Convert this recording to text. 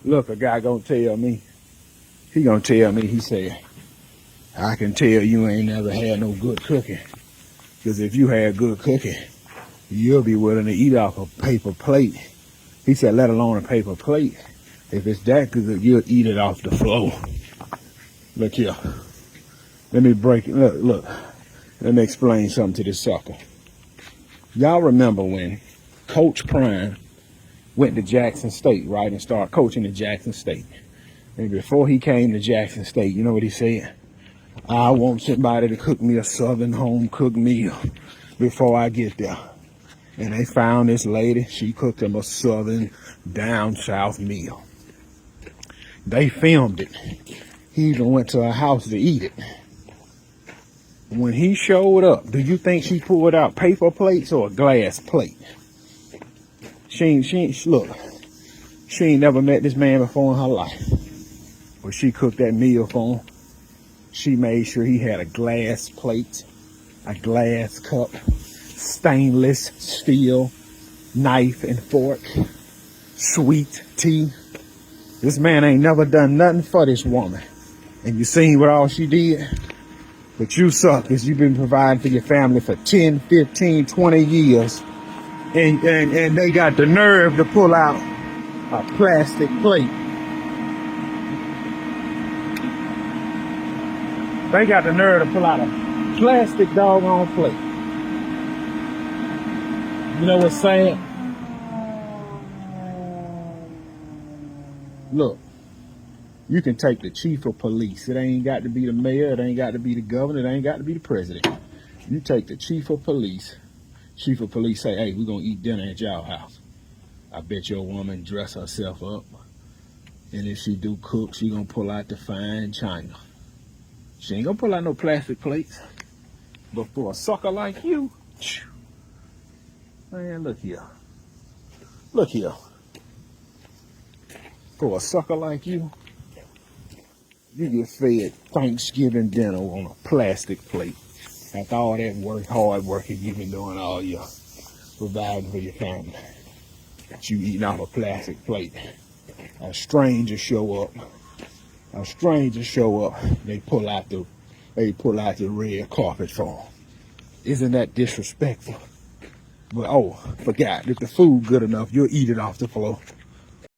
Look, a guy gonna tell me, he said, I can tell you ain't never had no good cooking. Because if you had good cooking, you'll be willing to eat off a paper plate. He said, let alone a paper plate. If it's that good, you'll eat it off the floor. Look here. Let me break it. Look. Let me explain something to this sucker. Y'all remember when Coach Prime went to Jackson State, right, and started coaching at Jackson State. And before he came to Jackson State, you know what he said? I want somebody to cook me a Southern home cooked meal before I get there. And they found this lady. She cooked him a Southern down south meal. They filmed it. He even went to her house to eat it. When he showed up, do you think she pulled out paper plates or a glass plate? She ain't never met this man before in her life. But she cooked that meal for him. She made sure he had a glass plate, a glass cup, stainless steel knife and fork, sweet tea. This man ain't never done nothing for this woman. And you seen what all she did? But you suck, because you've been providing for your family for 10, 15, 20 years. And they got the nerve to pull out a plastic plate. They got the nerve to pull out a plastic doggone plate. You know what's sad? Look, you can take the chief of police. It ain't got to be the mayor. It ain't got to be the governor. It ain't got to be the president. You take the chief of police. Chief of police say, hey, we're going to eat dinner at y'all house. I bet your woman dress herself up. And if she do cook, she going to pull out the fine china. She ain't going to pull out no plastic plates. But for a sucker like you, man, look here. Look here. For a sucker like you, you get fed Thanksgiving dinner on a plastic plate. After all that hard work you've been doing all year, providing for your family. But you eating off a plastic plate. A stranger show up. They pull out the red carpet for them. Isn't that disrespectful? But forgot, if the food good enough, you'll eat it off the floor.